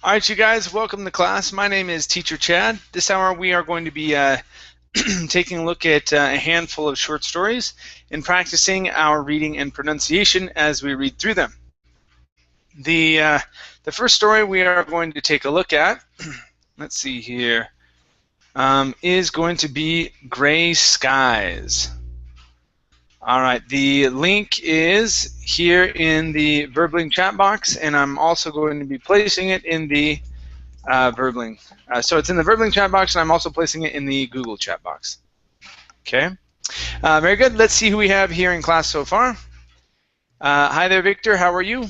All right, you guys, welcome to class. My name is Teacher Chad. This hour we are going to be taking a look at a handful of short stories and practicing our reading and pronunciation as we read through them. The first story we are going to take a look at, let's see here, is going to be Gray Skies. All right, the link is here in the Verbling chat box, and I'm also going to be placing it in the Verbling. So it's in the Verbling chat box, and I'm also placing it in the Google chat box. Okay, very good. Let's see who we have here in class so far. Hi there, Victor. How are you?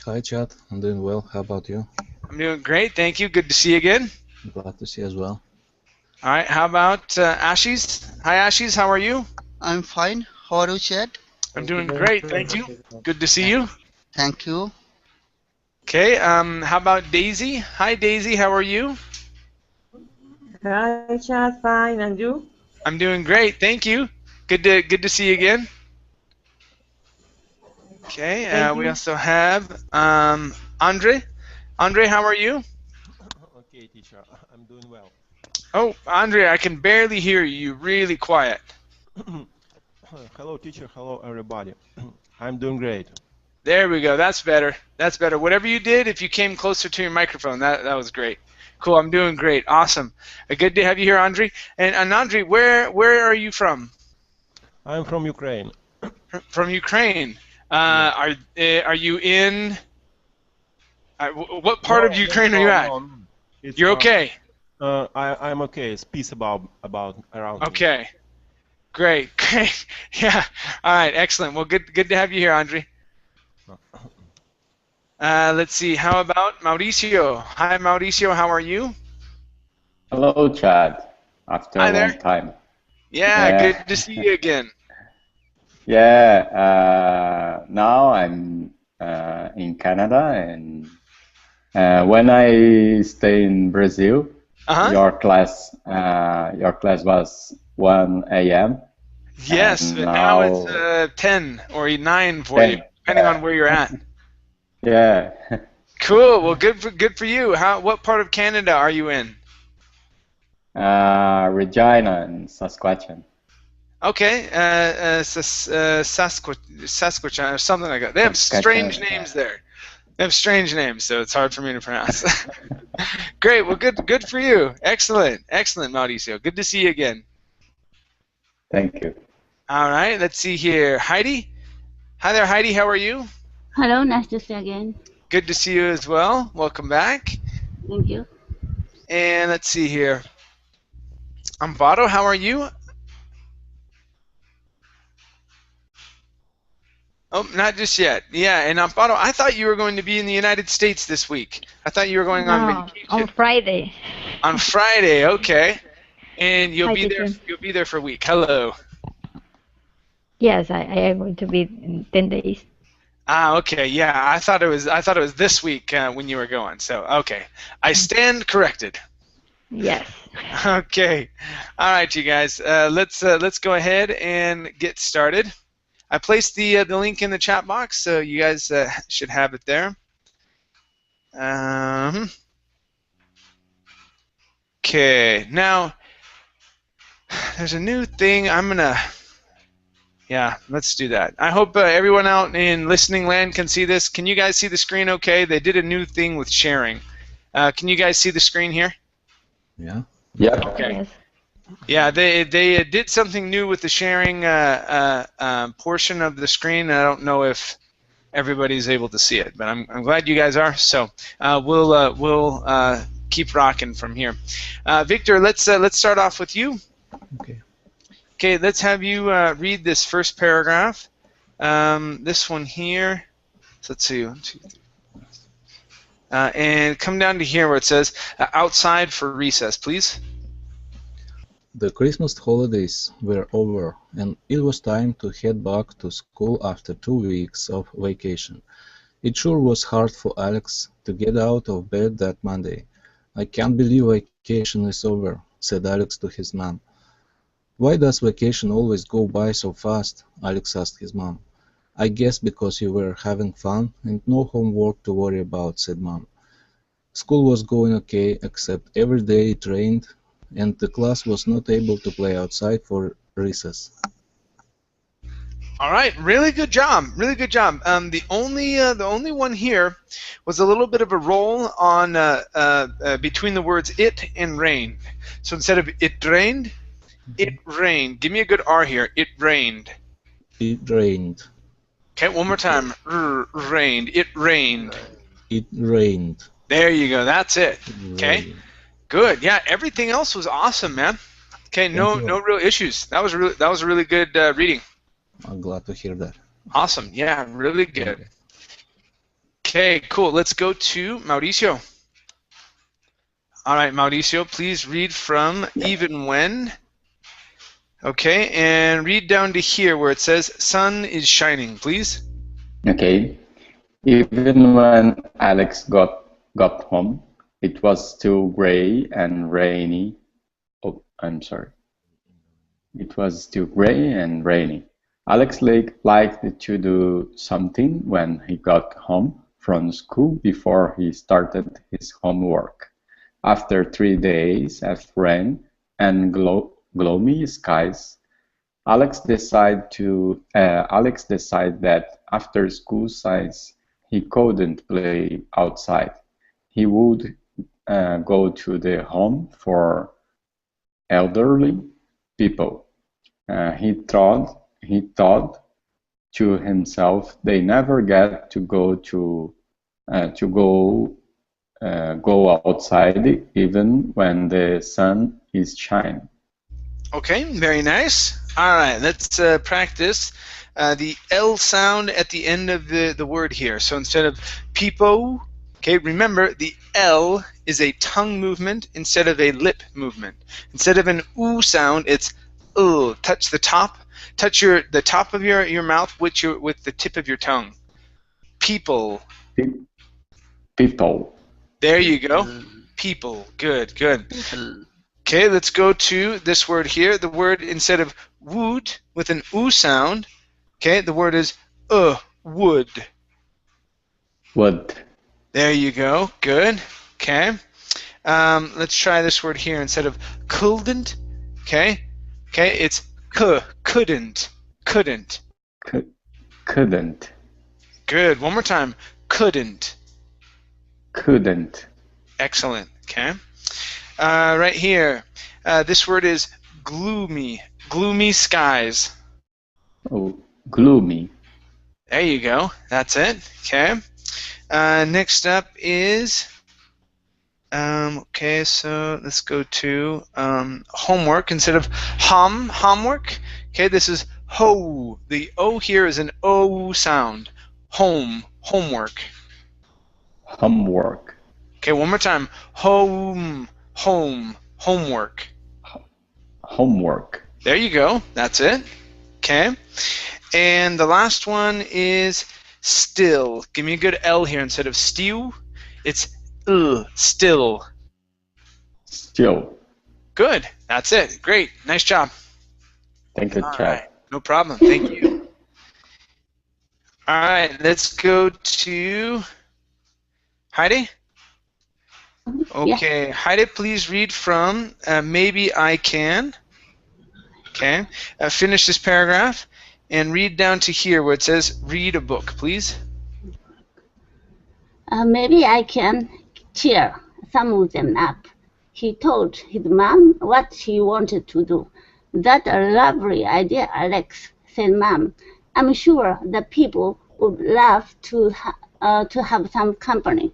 Hi, Chad. I'm doing well. How about you? I'm doing great. Thank you. Good to see you again. Glad to see you as well. All right. How about Ashies? Hi, Ashies. How are you? I'm fine. How are you, Chad? I'm doing great. Thank you. Good to see you. Thank you. Okay. How about Daisy? Hi, Daisy. How are you? Hi, Chad. Fine. And you? I'm doing great. Thank you. Good to see you again. Okay. We also have Andre. Andre, how are you? Okay, teacher. I'm doing well. Oh, Andre, I can barely hear you. You're really quiet. Hello, teacher. Hello, everybody. I'm doing great. There we go. That's better. That's better. Whatever you did, if you came closer to your microphone, that was great. Cool. I'm doing great. Awesome. Good to have you here, Andre. And Andre, where are you from? I'm from Ukraine. From Ukraine. Are you in? What part of Ukraine are you at? You're okay. I'm okay. It's peace around me. Okay. Great. Yeah. All right. Excellent. Well, good to have you here, Andre. Let's see. How about Mauricio? Hi, Mauricio. How are you? Hello, Chad. After a long time. Yeah. Good to see you again. Yeah. Now I'm in Canada, and when I stay in Brazil, your class was 1 a.m. Yes, but now it's 10 or 9 for you, depending on where you're at. Yeah. Cool. Well, good for you. What part of Canada are you in? Regina and Saskatchewan. Okay, Saskatchewan or something like that. They have strange names there. They have strange names, so it's hard for me to pronounce. Great. Well, good for you. Excellent, Mauricio. Good to see you again. Thank you. All right. Let's see here. Hedi. Hi there, Hedi. How are you? Hello. Nice to see you again. Good to see you as well. Welcome back. Thank you. And let's see here. Amparo, how are you? Oh, not just yet. Yeah, and Amparo, I thought you were going to be in the United States this week. I thought you were going on vacation. On Friday. On Friday, okay. And you'll be there for a week. Hello. Yes, I am going to be in 10 days. Ah, okay. Yeah, I thought it was this week when you were going. So, okay. I stand corrected. Yes. Okay. All right, you guys. Let's go ahead and get started. I placed the link in the chat box, so you guys should have it there. Okay, now there's a new thing. Yeah, let's do that. I hope everyone out in listening land can see this. Can you guys see the screen okay? They did a new thing with sharing. Can you guys see the screen here? Yeah. Yeah. Okay. Yes. Yeah, they did something new with the sharing portion of the screen. I don't know if everybody's able to see it, but I'm glad you guys are. So we'll keep rocking from here. Victor, let's start off with you. Okay. Okay, let's have you read this first paragraph. This one here. So let's see. 1, 2, 3. And come down to here where it says outside for recess, please. The Christmas holidays were over, and it was time to head back to school after 2 weeks of vacation. It sure was hard for Alex to get out of bed that Monday. I can't believe vacation is over, said Alex to his mom. Why does vacation always go by so fast? Alex asked his mom. I guess because you were having fun and no homework to worry about, said Mom. School was going okay, except every day it rained, and the class was not able to play outside for recess. All right, really good job, really good job. The only one here was a little bit of a roll on between the words it and rain. So instead of it rained, it rained. Give me a good R here. It rained. It rained. Okay, one more time. Rained. It rained. It rained. There you go. That's it. Okay, Rained. good. Yeah, everything else was awesome, man. Okay, no real issues. That was a really good reading. I'm glad to hear that. Awesome. Yeah, really good. Okay, cool. Let's go to Mauricio. All right, Mauricio, please read from even when. Okay, and read down to here where it says sun is shining, please. Okay. Even when Alex got home, it was still gray and rainy. Oh, I'm sorry. It was still gray and rainy. Alex liked to do something when he got home from school before he started his homework. After 3 days of rain and gloomy skies, Alex decided that after school science he couldn't play outside. He would go to the home for elderly people. He thought to himself, they never get to go outside even when the sun is shining. Okay, very nice. All right, let's practice the L sound at the end of the word here. So instead of people, okay, remember the L is a tongue movement instead of a lip movement. Instead of an oo sound, it's touch the top. Touch the top of your mouth with the tip of your tongue. People. People. There you go. People. Good, good. Okay, let's go to this word here. The word instead of wood with an oo sound, okay, the word is wood. Wood. There you go. Good. Okay. Let's try this word here instead of couldn't. Okay. Okay, it's couldn't. Couldn't. Couldn't. Good. One more time. Couldn't. Couldn't. Excellent. Okay. Right here. This word is gloomy. Gloomy skies. Oh, gloomy. There you go. That's it. Okay. Next up is okay, so let's go to homework instead of homework. Okay, this is ho. The O here is an O sound. Homework. Homework. Okay, one more time. Homework. Homework. There you go. That's it. Okay. And the last one is still. Give me a good L here instead of stew. It's still. Still. Good. That's it. Great. Nice job. Thank you, Chad. Right. No problem. Thank you. All right. Let's go to Hedi. Okay. Hedi, please read from Maybe I Can. Okay. Finish this paragraph and read down to here where it says read a book, please. Maybe I can cheer some of them up. He told his mom what he wanted to do. That's a lovely idea, Alex, said Mom. I'm sure the people would love to have some company.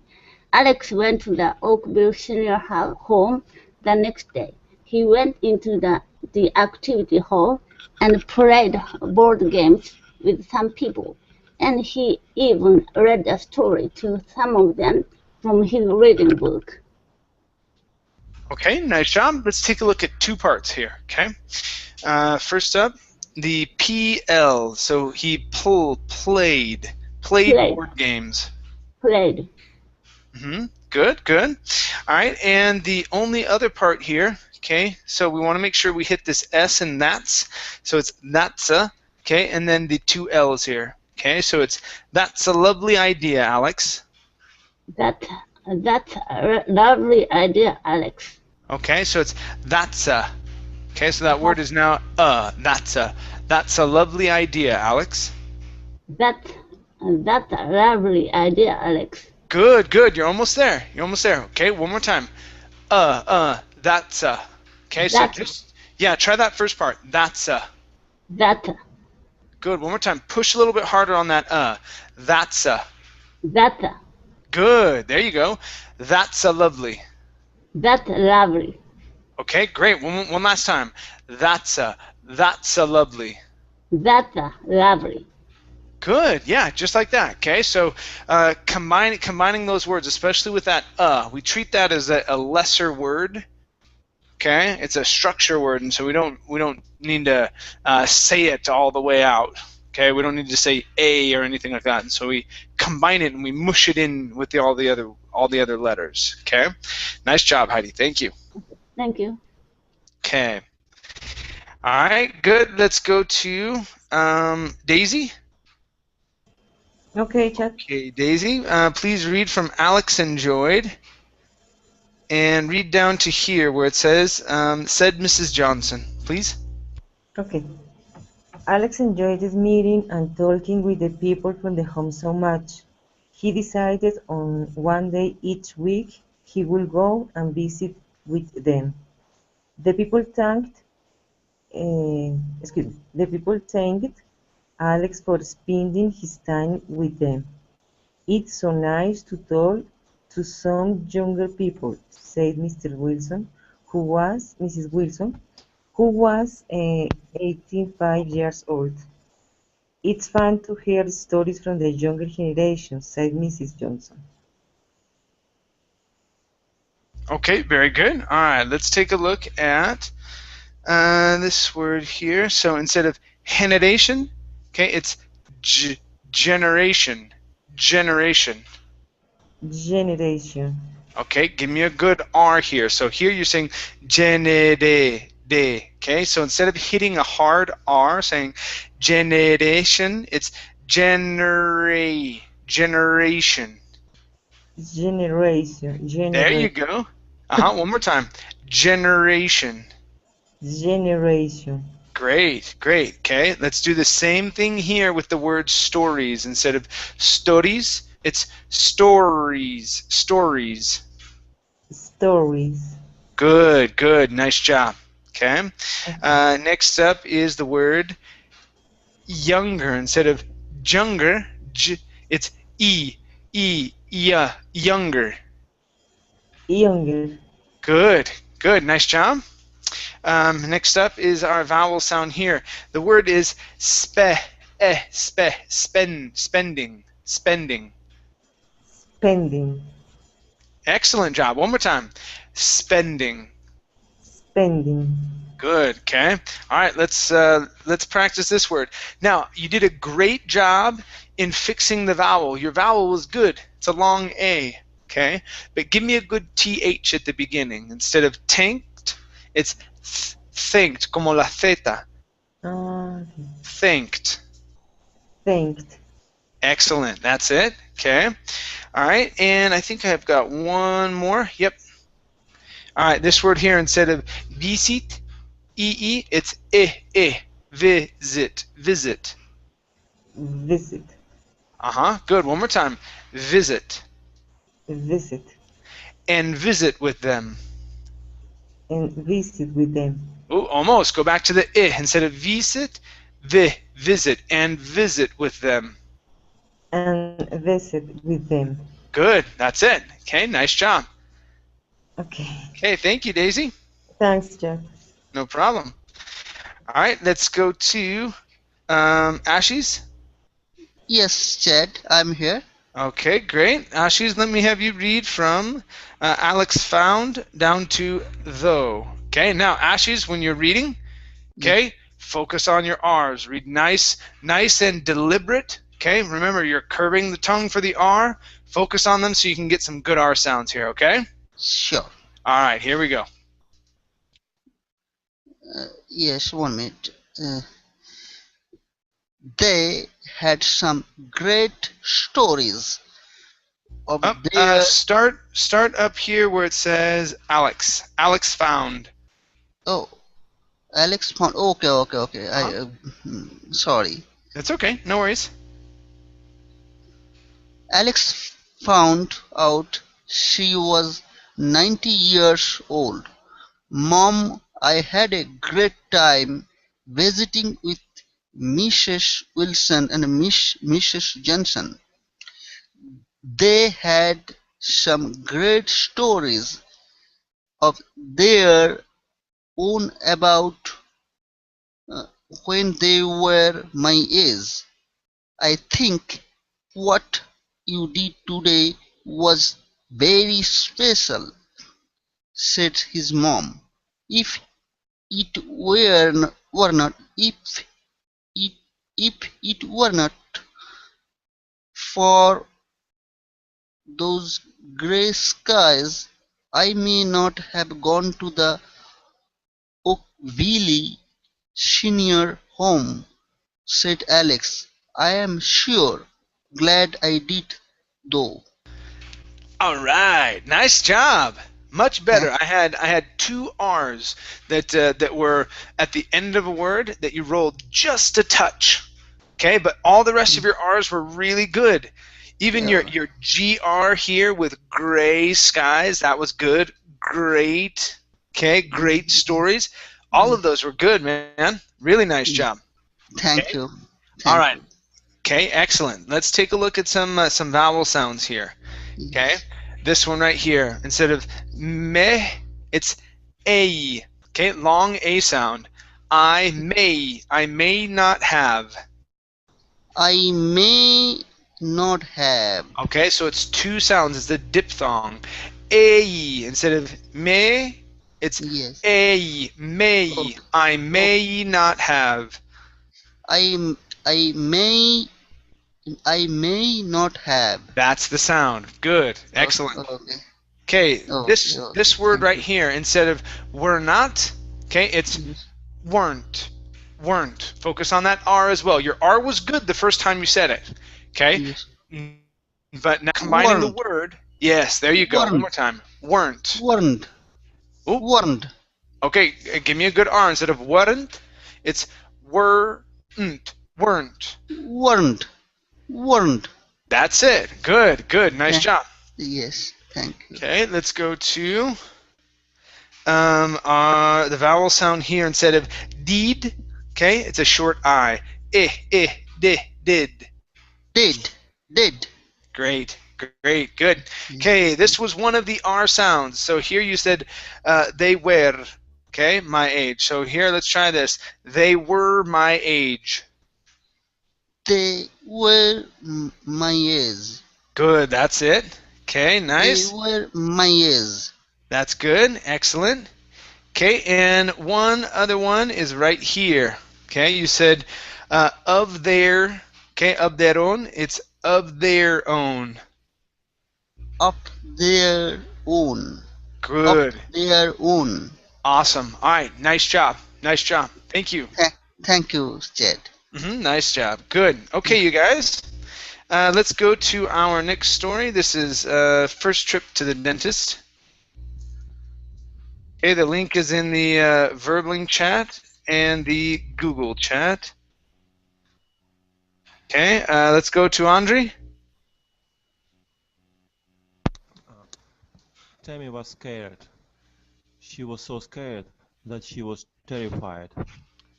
Alex went to the Oakville Senior home the next day. He went into the activity hall and played board games with some people. And he even read a story to some of them from his reading book. Okay, nice job. Let's take a look at two parts here, okay? First up, the PL. So he played board games. Played. Good, good. All right, and the only other part here, okay, so we want to make sure we hit this S and that's. So it's that's-a, okay, and then the two L's here. Okay, so it's that's a lovely idea, Alex. That's That's a lovely idea, Alex. Okay, so it's that's a. Okay, so that word is now that's a. That's a lovely idea, Alex. That's a lovely idea, Alex. Good, good. You're almost there. You're almost there. Okay, one more time. That's a. Okay, so just try that first part. That's a. That. Good. One more time. Push a little bit harder on that That's a. That. Good. There you go. That's a lovely. That's lovely. Okay, great. One last time. That's a lovely. That's lovely. Good. Yeah, just like that. Okay, so combining those words, especially with that we treat that as a lesser word. Okay, it's a structure word, and so we don't need to say it all the way out. Okay, we don't need to say a or anything like that, and so we combine it and we mush it in with all the other letters. Okay, nice job, Heidi. Thank you. Thank you. Okay. All right, good. Let's go to Daisy. Okay, Chad. Okay, Daisy, please read from Alex enjoyed, and read down to here where it says, said Mrs. Johnson, please. Okay. Alex enjoyed this meeting and talking with the people from the home so much. He decided on one day each week he would go and visit with them. The people thanked Alex for spending his time with them. It's so nice to talk to some younger people, said Mrs. Wilson, who was 85 years old. It's fun to hear stories from the younger generation, said Mrs. Johnson. Okay, very good. All right, let's take a look at this word here. So instead of generation, okay, it's generation. Generation. Generation. Okay, give me a good R here. So here you're saying genere. Okay, so instead of hitting a hard R, saying generation, it's generation. Generation. There you go. One more time. Generation. Generation. Great, great. Okay, let's do the same thing here with the word stories. Instead of stories, it's stories. Stories. Stories. Good, good. Nice job. Okay. Next up is the word younger. Instead of younger, it's younger. Younger. Good, good. Nice job. Next up is our vowel sound here. The word is spending. Spending. Excellent job. One more time. Spending. Spending. Good. Okay. All right. Let's practice this word. Now, you did a great job in fixing the vowel. Your vowel was good. It's a long A. Okay. But give me a good TH at the beginning. Instead of tanked, it's thanked, como la zeta. Thanked. Thanked. Excellent. That's it. Okay. All right. And I think I've got one more. Yep. All right. This word here, instead of visit, it's visit. Visit. Visit. Good. One more time. Visit. Visit. And visit with them. And visit with them. Ooh, almost. Go back to the I. Instead of visit, visit. And visit with them. And visit with them. Good. That's it. Okay. Nice job. Okay. Okay. Thank you, Daisy. Thanks, Jack. No problem. All right. Let's go to Ashies. Yes, Chad, I'm here. Okay, great. Ashies, let me have you read from Alex found down to though. Okay, now Ashies, when you're reading, okay, focus on your R's. Read nice and deliberate. Okay, remember you're curving the tongue for the R. Focus on them so you can get some good R sounds here, okay? Sure. All right, here we go. Yes, 1 minute. They had some great stories. Of Up, their start up here where it says Alex. Alex found. oh, Alex found. Okay, okay, okay. Uh-huh. Sorry. It's okay. No worries. Alex found out she was 90 years old. Mom, I had a great time visiting with Mrs. Wilson and Mrs. Johnson. They had some great stories of their own about uh, when they were my age. I think what you did today was very special, said his mom. If it were not it if it were not for those grey skies, I may not have gone to the Oakville senior home, said Alex. I am sure glad I did, though. All right, nice job. Much better. Thank, I had two R's that were at the end of a word that you rolled just a touch. Okay, but all the rest of your R's were really good. Even yeah, your GR here with gray skies, that was good. Great. Okay, great stories. All of those were good, man. Really nice job. thank Okay. you. All Thank right. you. Okay, excellent. Let's take a look at some vowel sounds here. Okay, Yes. this one right here. Instead of me, it's a. Okay, long a sound. I may not have. I may not have. Okay, so it's two sounds. It's the diphthong. A instead of me, it's Yes. a may. Okay. I Okay. may not have. I I may I may not have. That's the sound. Good, Okay. excellent. Okay. Okay, Okay. Okay. this word Thank right you. here, instead of were not, okay, it's Yes. weren't. Weren't. Focus on that R as well. Your R was good the first time you said it. Okay? Yes. But now combining the Weren't. word, yes, there you go. One more Weren't. time. Weren't. Weren't. Oop. Weren't. Okay, give me a good R. Instead of weren't, it's weren't. Weren't. Weren't. Weren't. That's it. Good, good. Nice Thank, job. yes. Thank you. Okay, let's go to the vowel sound here. Instead of did, okay, it's a short I. Did. Did. Did. Great, great, good. Okay, this was one of the R sounds. So here you said they were, okay, my age. So here, let's try this. They were my age. They were my age. Good, that's it. Okay, They nice. were my age. That's good, excellent. Okay, and one other one is right here. Okay, you said of their, okay, of their own. It's of their own. Of their own. Good. Of their own. Awesome. All right, nice job. Nice job. Thank you. Thank you, Chad. Nice job. Good. Okay, you guys. Let's go to our next story. This is first trip to the dentist. Okay, the link is in the Verbling chat and the Google chat. Okay, let's go to Andre. Tammy was scared. She was so scared that she was terrified.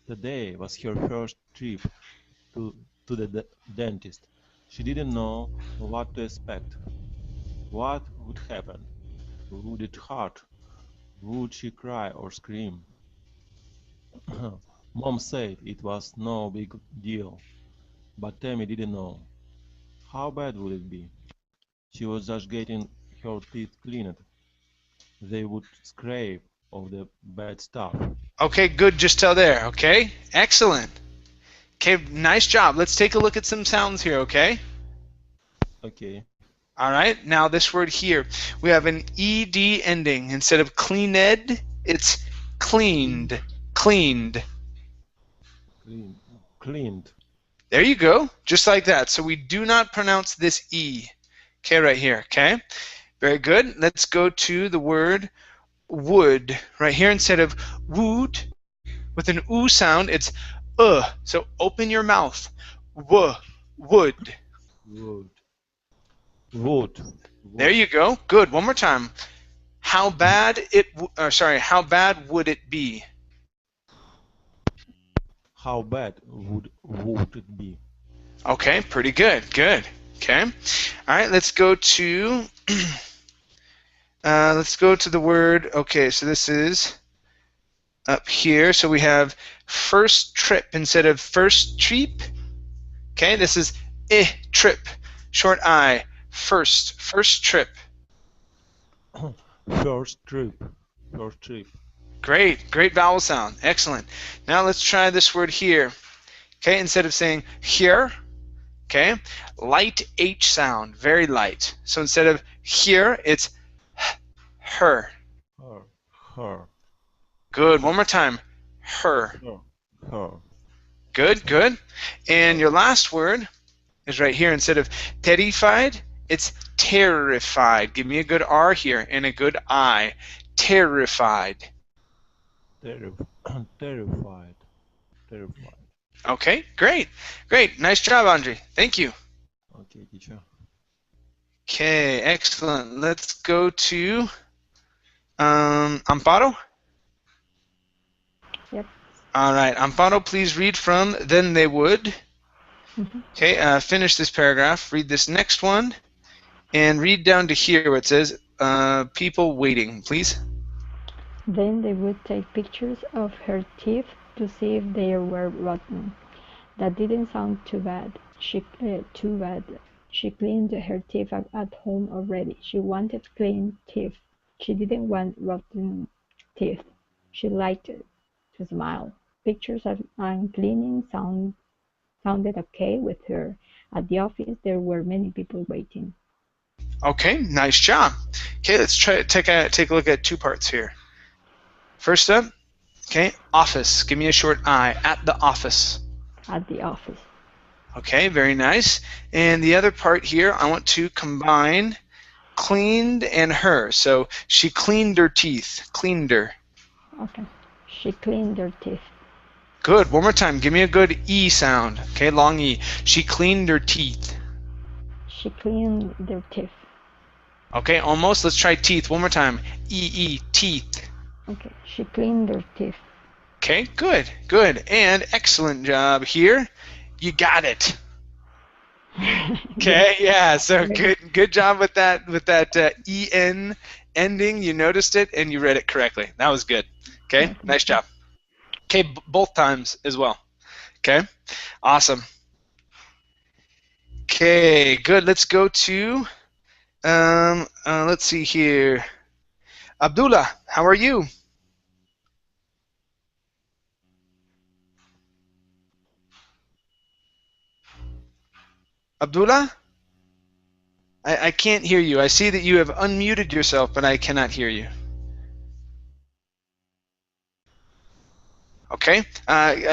Today was her first trip to the dentist. She didn't know what to expect. What would happen? Would it hurt? Would she cry or scream? Mom said it was no big deal, but Tammy didn't know. How bad would it be? She was just getting her teeth cleaned. They would scrape off the bad stuff. Okay, good. Just till there. Okay, excellent. Okay, nice job. Let's take a look at some sounds here. Okay. Okay. All right. Now this word here, we have an ed ending. Instead of cleaned, it's cleaned. Cleaned. Cleaned. There you go. Just like that. So we do not pronounce this e. Okay, right here. Okay, very good. Let's go to the word would. Right here, instead of would, with an oo sound, it's So open your mouth. Would. Would. Would. There you go. Good. One more time. How bad how bad would it be? How bad would it be? Okay, pretty good. Good. Okay. All right, let's go to the word. Okay, so this is up here. So we have first trip instead of first trip. Okay, this is trip. Short I. First trip. First trip. First trip. Great vowel sound. Excellent. Now let's try this word here. Okay, instead of saying here, okay, light H sound, very light. So instead of here, it's her. Her. Good. One more time. Her. Her. Good. And your last word is right here. Instead of terrified, it's terrified. Give me a good R here and a good I. Terrified. Terrified. Okay, great. Nice job, Andre. Thank you. Okay, teacher. Okay, excellent. Let's go to Amparo. Yep. All right, Amparo, please read from Then They Would. Mm-hmm. Okay, finish this paragraph. Read this next one, and read down to here where it says people waiting, please. Then they would take pictures of her teeth to see if they were rotten. That didn't sound too bad. She cleaned her teeth at home already. She wanted clean teeth. She didn't want rotten teeth. She liked to smile. Pictures and cleaning sounded okay with her. At the office, there were many people waiting. Okay, nice job. Okay, let's try take a look at two parts here. First up, okay, office. Give me a short I. At the office. At the office. Okay, very nice. And the other part here, I want to combine cleaned and her. So she cleaned her teeth. Cleaned her. Okay. She cleaned her teeth. Good. One more time. Give me a good E sound. Okay, long E. She cleaned her teeth. She cleaned their teeth. Okay, almost. Let's try teeth. One more time. E, teeth. Okay, she cleaned her teeth. Okay, good. And excellent job here. You got it. Okay, yeah. So good job with that en ending. You noticed it and you read it correctly. That was good. Okay, nice job. Okay, both times as well. Okay, awesome. Okay, good. Let's go to let's see here. Abdullah, how are you? Abdullah? I can't hear you. I see that you have unmuted yourself, but I cannot hear you. Okay.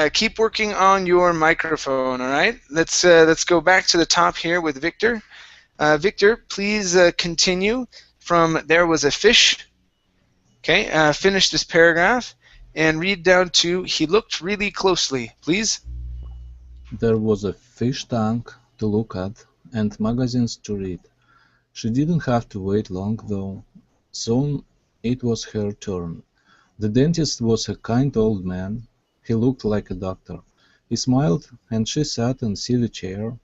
Keep working on your microphone, all right? Let's go back to the top here with Victor. Victor, please continue from there was a fish. Okay, finish this paragraph and read down to he looked really closely, please. There was a fish tank to look at and magazines to read. She didn't have to wait long, though. Soon it was her turn. The dentist was a kind old man. He looked like a doctor. He smiled, and she sat in a silly chair.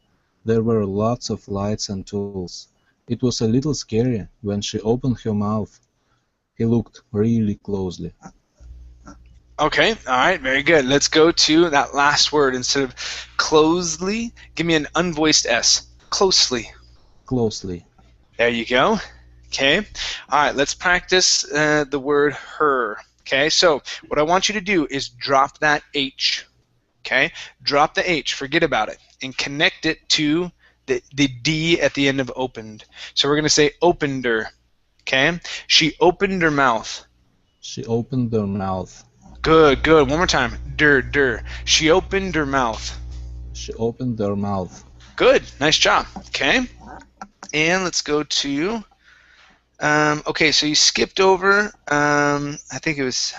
There were lots of lights and tools. It was a little scary when she opened her mouth. He looked really closely. Okay, all right, very good. Let's go to that last word. Instead of closely, give me an unvoiced S. Closely. Closely. There you go. Okay. All right, let's practice the word her. Okay, so what I want you to do is drop that H. Okay, drop the H, forget about it, and connect it to the D at the end of opened. So we're going to say opened her. Okay, she opened her mouth. She opened her mouth. Good. One more time. Der. She opened her mouth. She opened her mouth. Good. Nice job. Okay. And let's go to, okay, so you skipped over, I think it was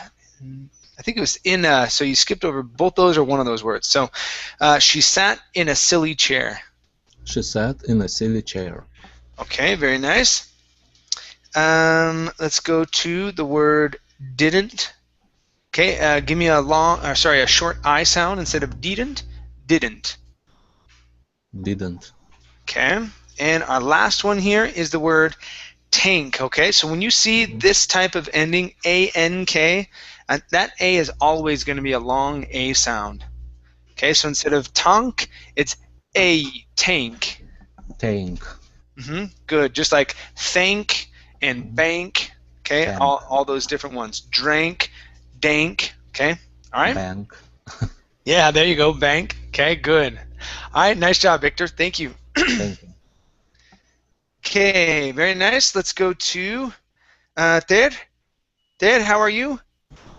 in, so you skipped over both those or one of those words. So she sat in a silly chair. She sat in a silly chair. Okay, very nice. Let's go to the word didn't. Okay, give me a short I sound instead of didn't. Didn't. Didn't. Okay, and our last one here is the word tank. Okay, so when you see this type of ending, A-N-K, that A is always going to be a long A sound. Okay, so instead of tank, it's a tank. Tank. Good, just like thank and bank. Okay, all those different ones. Drank, dank. Okay, all right. Bank. Yeah, there you go, bank. Okay, good. All right, nice job, Victor. Thank you. Thank you. Okay, very nice. Let's go to Ter. Ter, how are you?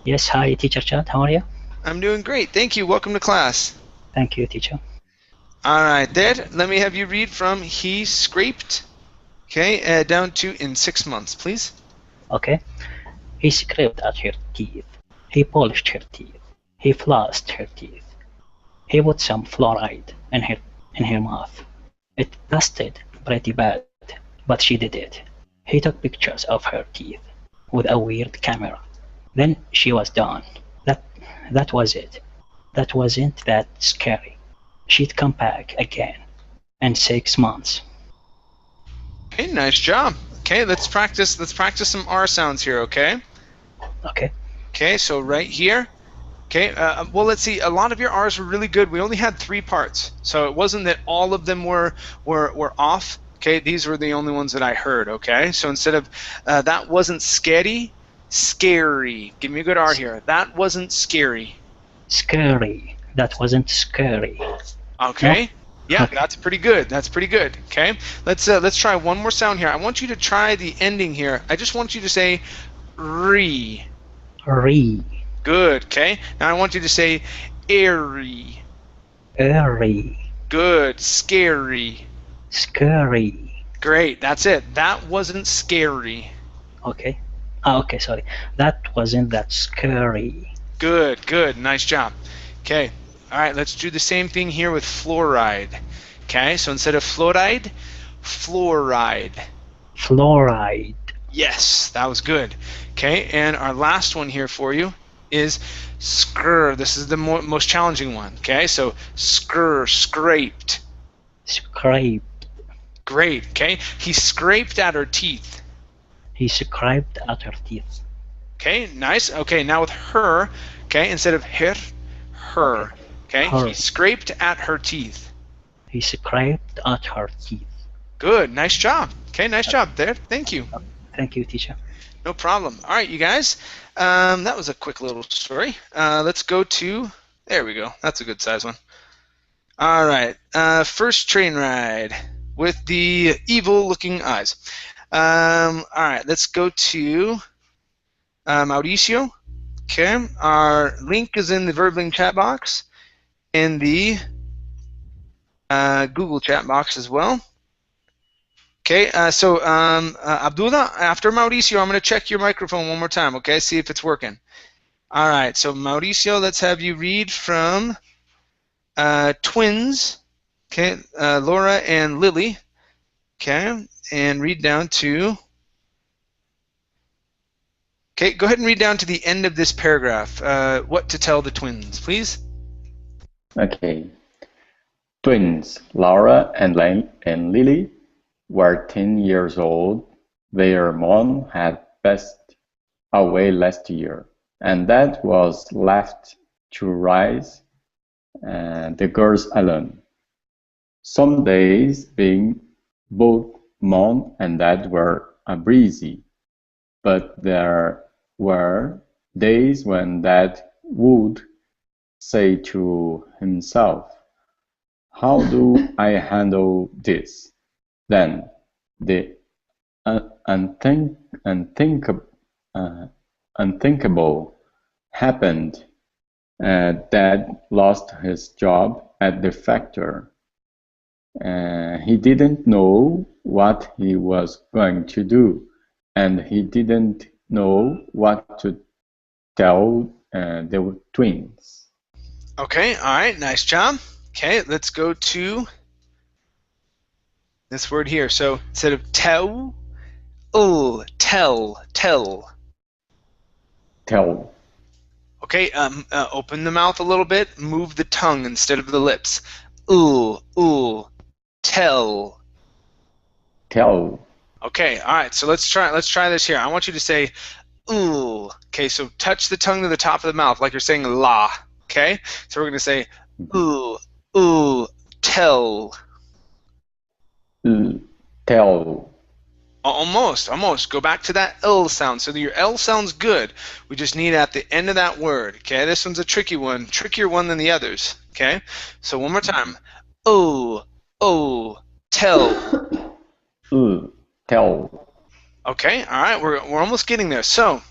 Yes, hi, Teacher Chad. How are you? I'm doing great. Thank you. Welcome to class. Thank you, teacher. All right, Ter, let me have you read from he scraped, okay, down to in 6 months, please. Okay. He scraped at her teeth. He polished her teeth. He flossed her teeth. He put some fluoride in her mouth. It tasted pretty bad, but she did it. He took pictures of her teeth with a weird camera. Then she was done. That was it. That wasn't that scary. She'd come back again in 6 months. Okay, nice job. Okay, let's practice some R sounds here, okay? Okay. Okay, so right here. Okay, well, let's see. A lot of your R's were really good. We only had 3 parts, so it wasn't that all of them were off. Okay, these were the only ones that I heard. Okay, so instead of that wasn't scary, scary. Give me a good R here. That wasn't scary. Scary. That wasn't scary. Okay. No? Yeah, Okay. that's pretty good. That's pretty good. Okay, let's try one more sound here. I want you to try the ending here. I just want you to say re. Re. Good. Okay. Now I want you to say airy. Airy. Good. Scary. Scary. Great. That's it. That wasn't scary. Okay. Okay, sorry. That wasn't that scary. Good. Good. Nice job. Okay. All right. Let's do the same thing here with fluoride. Okay. So instead of fluoride, fluoride. Fluoride. Yes, that was good. Okay. And our last one here for you is scr. This is the most challenging one. Okay. So scr, scraped. Scraped. Great. Okay. He scraped at her teeth. He scraped at her teeth. Okay. Nice. Okay. Now with her. Okay. Instead of her, her. Okay. Her. He scraped at her teeth. He scraped at her teeth. Good. Nice job. Okay. Nice job there. Thank you. Thank you, teacher. No problem. All right, you guys. That was a quick little story. Let's go to. There we go. That's a good size one. All right. First train ride with the evil-looking eyes. All right. Let's go to Mauricio. Okay. Our link is in the Verbling chat box, in the Google chat box as well. Okay, so Abdullah, after Mauricio, I'm going to check your microphone one more time, okay, see if it's working. All right, so Mauricio, let's have you read from twins, okay, Laura and Lily, okay, and read down to, okay, go ahead and read down to the end of this paragraph, what to tell the twins, please. Okay. Twins, Laura and Lily, were 10 years old. Their mom had passed away last year, and Dad was left to raise the girls alone. Some days being both Mom and Dad were breezy, but there were days when Dad would say to himself, "How do I handle this?" Then the unthinkable happened. Dad lost his job at the factory. He didn't know what he was going to do, and he didn't know what to tell the twins. Okay, all right, nice job. Okay, let's go to this word here. So instead of tell, tell. Tell. Okay, open the mouth a little bit, move the tongue instead of the lips. Tell. Tell. Okay, all right, so let's try this here. I want you to say ooh. Okay, so touch the tongue to the top of the mouth like you're saying la. Okay? So we're going to say ooh, tell. Tell. Almost. Go back to that L sound. So that your L sounds good. We just need at the end of that word. Okay, this one's a tricky one, trickier one than the others. Okay, so one more time. Tell. Tell. Okay, all right, we're almost getting there. So,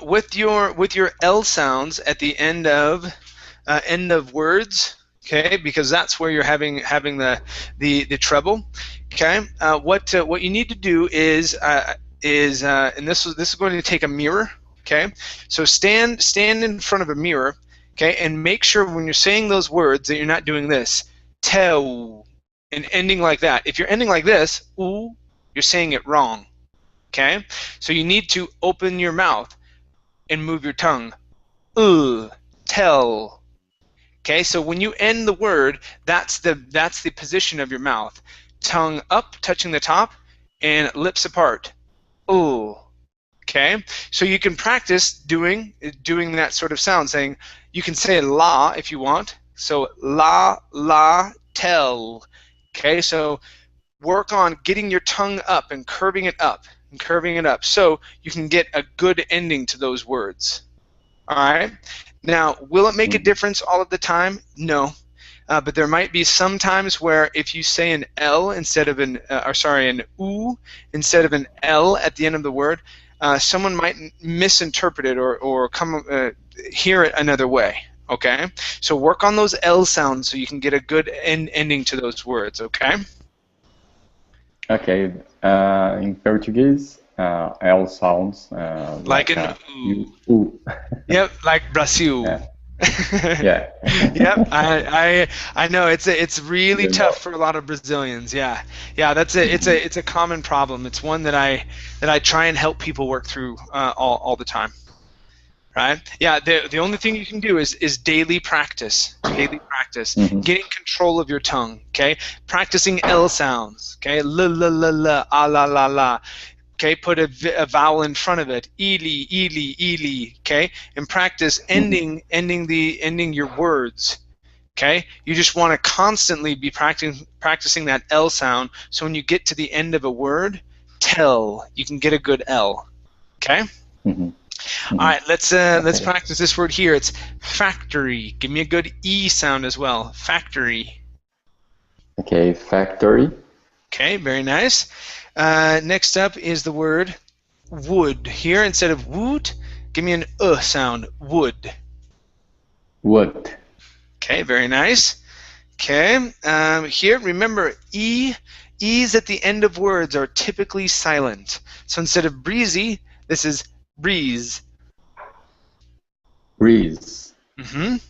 with your L sounds at the end of words, okay, because that's where you're having the trouble. Okay, what you need to do is and this is going to take a mirror. Okay, so stand in front of a mirror. Okay, and make sure when you're saying those words that you're not doing this tell and ending like that. If you're ending like this, ooh, you're saying it wrong. Okay, so you need to open your mouth and move your tongue. Tell. Okay, so when you end the word, that's the position of your mouth. Tongue up, touching the top, and lips apart. Ooh. Okay, so you can practice doing that sort of sound. Saying, you can say la if you want. So la, tell. Okay, so work on getting your tongue up and curving it up so you can get a good ending to those words. All right. Now, will it make a difference all of the time? No. But there might be some times where if you say an L instead of an oo instead of an L at the end of the word, someone might misinterpret it or come hear it another way. Okay. So work on those L sounds so you can get a good ending to those words. Okay. Okay. In Portuguese, L sounds like an ooh. Yep, like Brazil. Yeah. Yep, I know it's really tough for a lot of Brazilians. Yeah, that's it's a common problem. It's one that I try and help people work through all the time. Right? Yeah, the only thing you can do is daily practice. Getting control of your tongue. Okay, practicing L sounds. Okay, la la la la, ah la la la. Okay, put a vowel in front of it. Ili. Okay, and practice ending your words. Okay, you just want to constantly be practicing that L sound. So when you get to the end of a word, tell, you can get a good L. Okay. All right, let's practice this word here. It's factory. Give me a good E sound as well. Factory. Okay, factory. Okay, very nice. Next up is the word wood. Here, instead of wood, give me an sound. Wood. Wood. Okay, very nice. Okay, here, remember, E's at the end of words are typically silent. So instead of breezy, this is breeze. Breeze.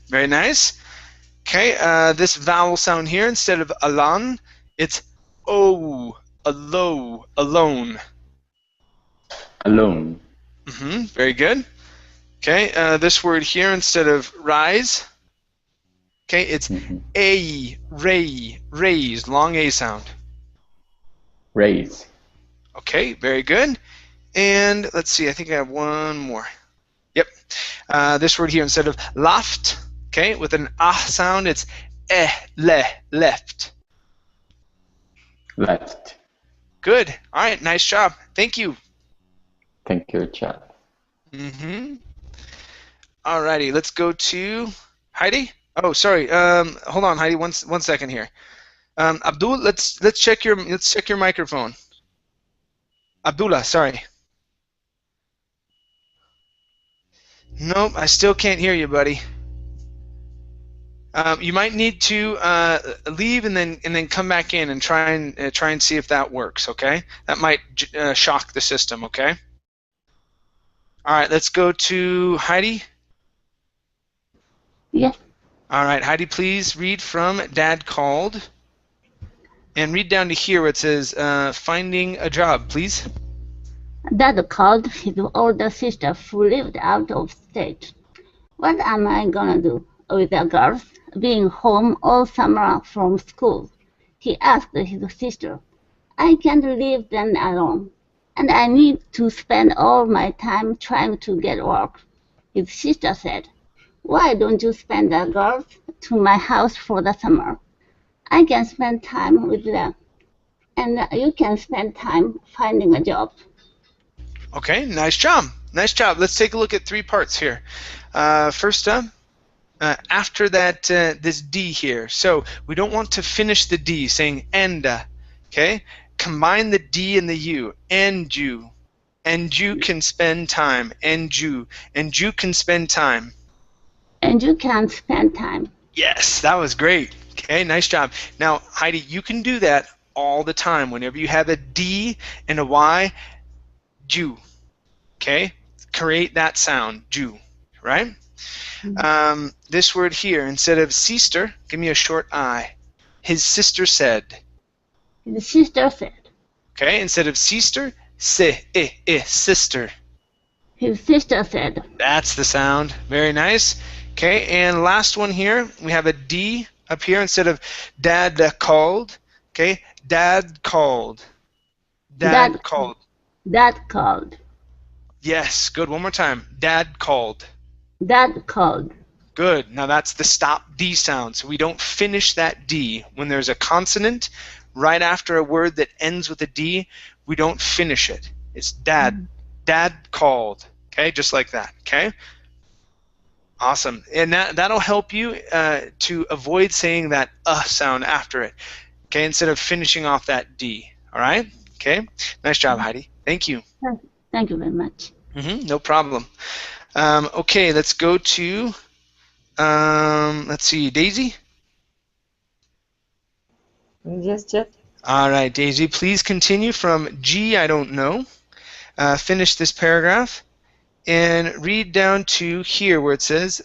Very nice. Okay, this vowel sound here, instead of alan, it's o. Alone. Alone. Very good. Okay, this word here, instead of rise, okay, it's raise, long A sound. Raise. Okay, very good. And let's see, I think I have one more. Yep. This word here, instead of laughed, okay, with an sound, it's left. Left. Good. All right, nice job. Thank you. Thank you, Chad. All righty, let's go to Heidi. Oh, sorry. Hold on, Heidi. One second here. Abdul, let's check your microphone. Abdullah, sorry. Nope, I still can't hear you, buddy. You might need to leave and then come back in and try and see if that works. Okay, that might shock the system. Okay. All right, let's go to Heidi. Yes. All right, Heidi, please read from Dad Called, and read down to here where it says finding a job, please. Dad called his older sister who lived out of state. What am I gonna do with the girls being home all summer from school? He asked his sister. I can't leave them alone, and I need to spend all my time trying to get work. His sister said, why don't you spend the girls to my house for the summer? I can spend time with them, and you can spend time finding a job. Okay, nice job. Nice job. Let's take a look at 3 parts here. First up, after that, this D here. So we don't want to finish the D, saying enda. Okay, combine the D and the U. And you can spend time. And you can spend time. And you can spend time. Yes, that was great. Okay, nice job. Now, Heidi, you can do that all the time. Whenever you have a D and a Y, Jew. Okay, create that sound, Jew, right? This word here, instead of sister, give me a short I. His sister said. His sister said. Okay, instead of sister, sister. His sister said. That's the sound. Very nice. Okay, and last one here, we have a D up here instead of dad called. Okay, dad called. Dad called. Dad called. Yes, good. One more time. Dad called. Dad called. Good. Now that's the stop D sound. So we don't finish that D. When there's a consonant right after a word that ends with a D, we don't finish it. It's dad. Dad called. Okay, just like that. Okay. Awesome. And that'll help you to avoid saying that sound after it. Okay, instead of finishing off that D. All right. Okay. Nice job, Heidi. Thank you. Thank you very much. No problem. Okay, let's go to, let's see, Daisy? Yes, Chad. All right, Daisy, please continue from G, I don't know. Finish this paragraph and read down to here where it says,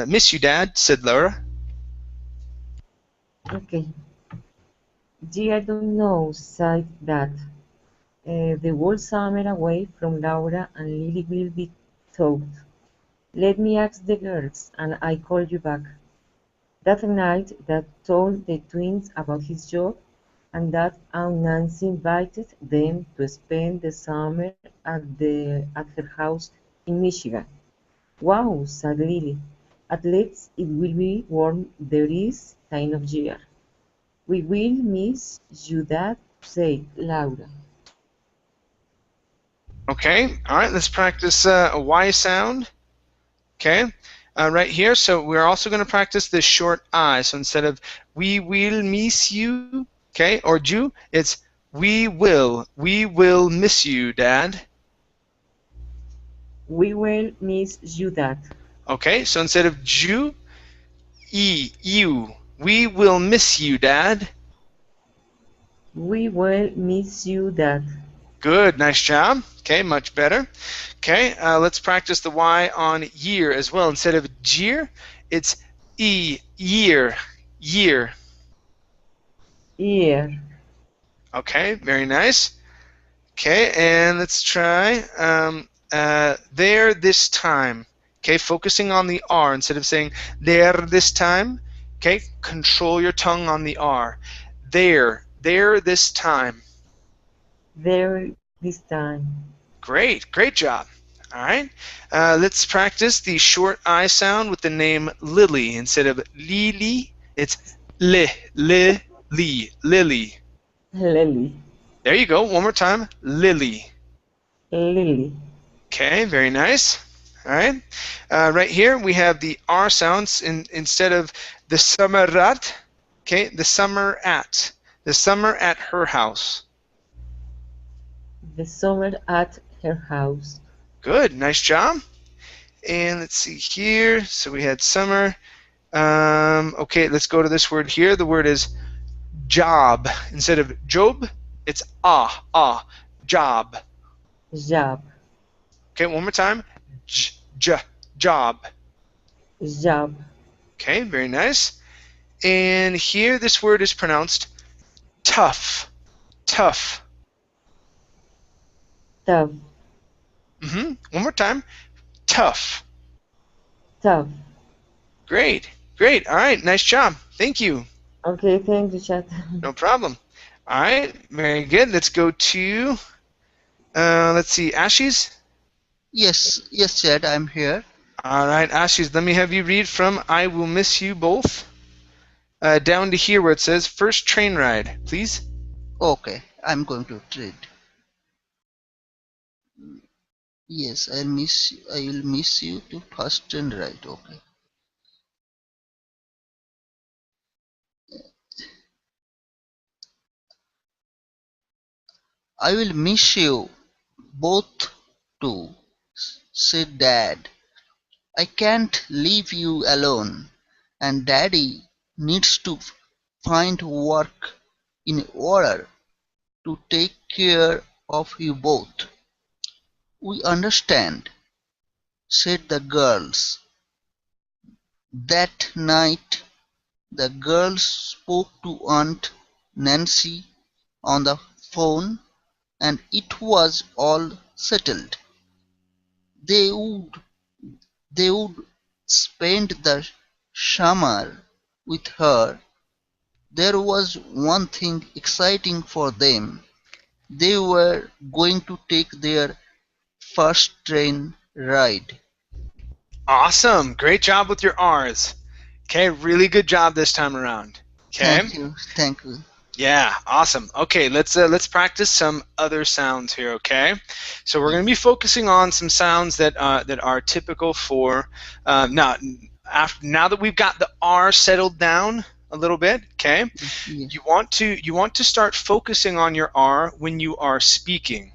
miss you, Dad, said Laura. Okay. G, I don't know, sighed Dad. The whole summer away from Laura and Lily will be thought. Let me ask the girls, and I call you back. That night, Dad told the twins about his job, and that Aunt Nancy invited them to spend the summer at her house in Michigan. Wow, said Lily. At least it will be warm this time of year. We will miss you, Dad, said Laura. Okay, all right, let's practice a Y sound. Okay, right here. So we're also going to practice this short I. So instead of we will miss you, okay, or you, it's we will miss you, Dad. We will miss you, Dad. Okay, so instead of you, you. We will miss you, Dad. We will miss you, Dad. Good, nice job. Okay, much better. Okay, let's practice the Y on year as well. Instead of jeer, it's year. Year. Okay, very nice. Okay, and let's try there this time. Okay, focusing on the R instead of saying there this time. Okay, control your tongue on the R. There this time. There this time. Great, great job. All right, let's practice the short I sound with the name Lily. Instead of Lily, it's li, Lily. Lily. There you go. One more time. Lily. Lily. Okay, very nice. All right. Right here we have the R sounds instead of the summer at. Okay, the summer at. The summer at her house. The summer at her house. Good, nice job. And let's see here. So we had summer. Okay, let's go to this word here. The word is job. Instead of job, it's job. Job. Okay, one more time. Job. Job. Okay, very nice. And here this word is pronounced tough. Tough. Tough. One more time. Tough. Tough. Great. Great. All right. Nice job. Thank you. Okay, thank you, chat. No problem. All right. Very good. Let's go to, let's see, Ashies? Yes, Chad, I'm here. All right, Ashies, let me have you read from I Will Miss You Both down to here where it says first train ride, please. Okay, I'm going to read. Yes, I will miss you to first train ride. Okay. I will miss you both too, said Dad. I can't leave you alone, and Daddy needs to find work in order to take care of you both. We understand, said the girls. That night, the girls spoke to Aunt Nancy on the phone, and it was all settled. They would spend the summer with her. There was one thing exciting for them. They were going to take their first train ride. Awesome. Great job with your R's. Okay, really good job this time around. Okay. Thank you. Yeah, awesome. Okay, let's practice some other sounds here. Okay, so we're going to be focusing on some sounds that are typical for now that we've got the R settled down a little bit. Okay, Yeah. you want to start focusing on your R when you are speaking.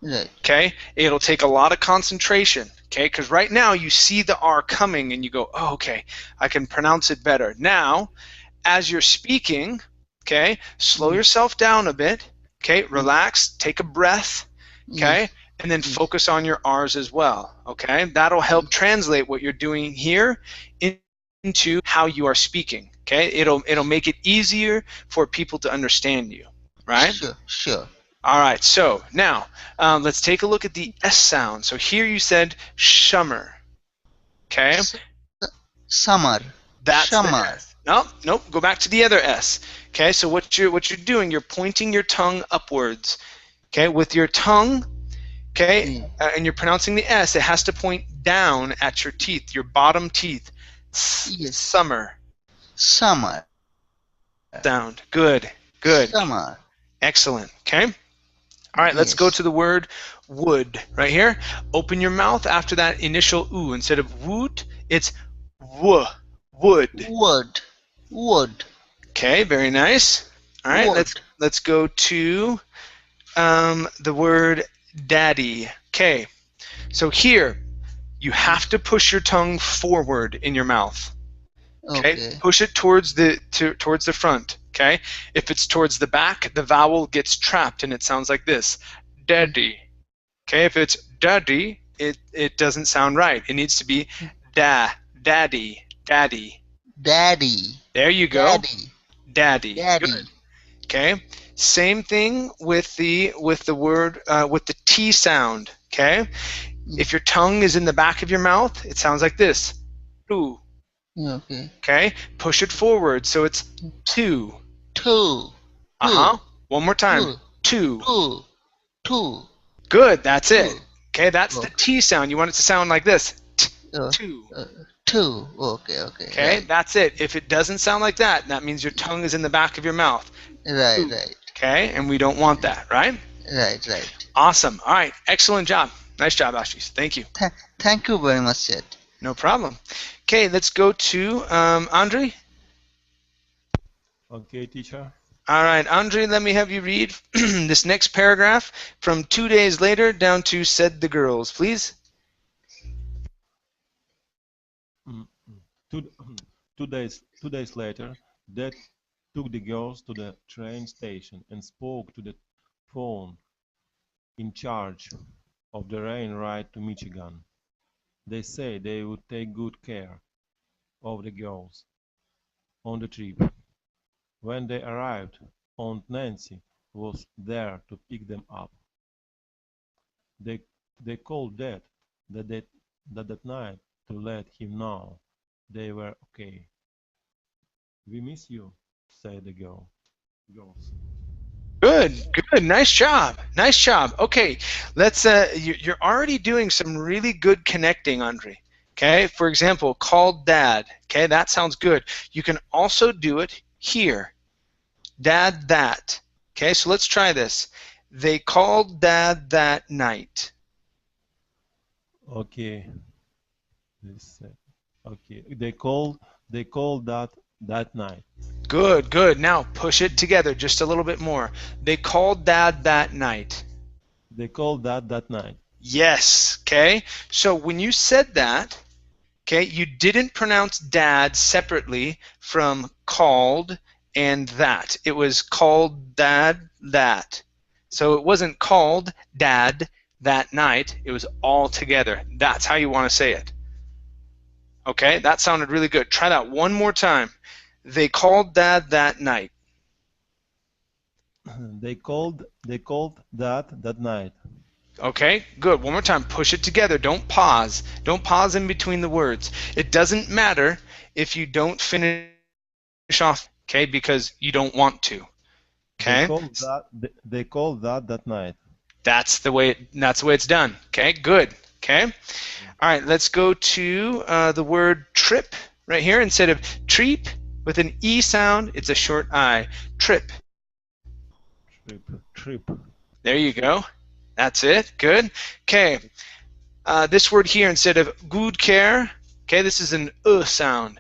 Right. Okay, it'll take a lot of concentration. Okay, because right now you see the R coming and you go, oh, okay, I can pronounce it better. Now, as you're speaking, okay, slow yourself down a bit. Okay, relax, take a breath. Okay, and then focus on your R's as well. Okay, that'll help translate what you're doing here into how you are speaking. Okay, it'll make it easier for people to understand you. Right? Sure. All right, so now let's take a look at the S sound. So here you said summer. Okay? Summer. That's summer. The S. Nope, go back to the other S. Okay, so what you're doing, you're pointing your tongue upwards. Okay, with your tongue, okay, and you're pronouncing the S, it has to point down at your teeth, your bottom teeth. Yes. Summer. Sound. Good. Summer. Excellent. Okay? All right, let's go to the word wood right here. Open your mouth after that initial oo. Instead of wood, it's wood. Wood. Okay, very nice. All right, let's go to the word daddy. Okay, so here you have to push your tongue forward in your mouth. Okay. Push it towards the front. Okay, if it's towards the back, the vowel gets trapped and it sounds like this, daddy. Okay, if it's daddy, it doesn't sound right. It needs to be daddy. There you go. Daddy. Good. Okay. Same thing with the word with the T sound. Okay. If your tongue is in the back of your mouth, it sounds like this. Two. Okay. Push it forward so it's two. One more time. Two. Good. That's it. Okay. That's the T sound. You want it to sound like this. Two. Okay. Okay. That's it. If it doesn't sound like that, that means your tongue is in the back of your mouth. Right. Okay. And we don't want that, right? Right. Awesome. All right. Excellent job. Nice job, Ashish. Thank you. Thank you very much, Ed. No problem. Okay, let's go to Andre. Okay, teacher. All right, Andre, let me have you read this next paragraph from 2 days later down to said the girls, please. Two, 2 days later, Dad took the girls to the train station and spoke to the phone in charge of the rail ride to Michigan. They said they would take good care of the girls on the trip. When they arrived, Aunt Nancy was there to pick them up. They, they called Dad that night to let him know they were okay. "We miss you," said the girls. Good, good, nice job, nice job. Okay, let's. You're already doing some really good connecting, Andre. Okay, for example, called Dad. Okay, that sounds good. You can also do it here. Dad that. Okay, so let's try this. They called Dad that night. Okay. Okay. They called that night. Good, good. Now push it together just a little bit more. They called Dad that night. They called that night. Yes. Okay. So when you said that, okay, you didn't pronounce dad separately from called and that. It was called dad that. So it wasn't called dad that night. It was all together. That's how you want to say it. Okay, that sounded really good. Try that one more time. They called dad that night. They called that night. Okay, good. One more time. Push it together. Don't pause. Don't pause in between the words. It doesn't matter if you don't finish off, okay, because you don't want to. Okay? They called that night. That's the way it's done. Okay, good. Okay? All right, let's go to the word trip right here. Instead of treep with an E sound, it's a short I. Trip. Trip. There you go. That's it. Good. Okay. This word here, instead of good care, okay, this is an sound.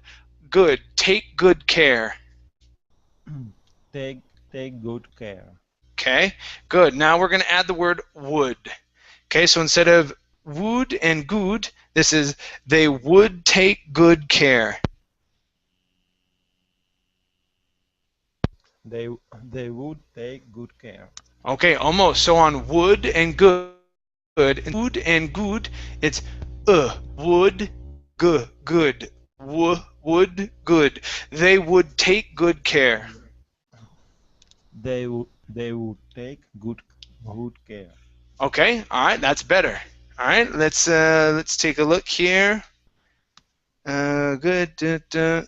Good. Take good care. Take good care. Okay. Good. Now we're going to add the word would. Okay, so instead of would and good, this is they would take good care. They would take good care. Okay, almost. So on would and good, it's would good would good. They would take good care. They would take good care. Okay, all right, that's better. All right, let's take a look here. Good,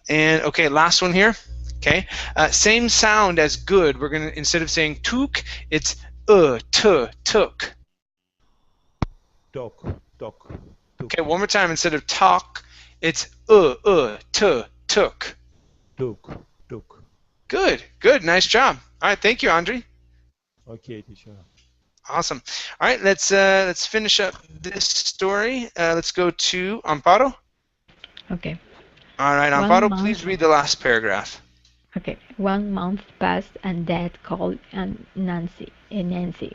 and okay, last one here. Okay, same sound as good. We're gonna, instead of saying took, it's took. Took. Okay, one more time. Instead of talk, it's took. Took. Good, good, nice job. All right, thank you, Andre. Okay, teacher. Awesome. All right, let's finish up this story. Let's go to Amparo. Okay. All right, Amparo, please read the last paragraph. Okay. 1 month passed and Dad called Nancy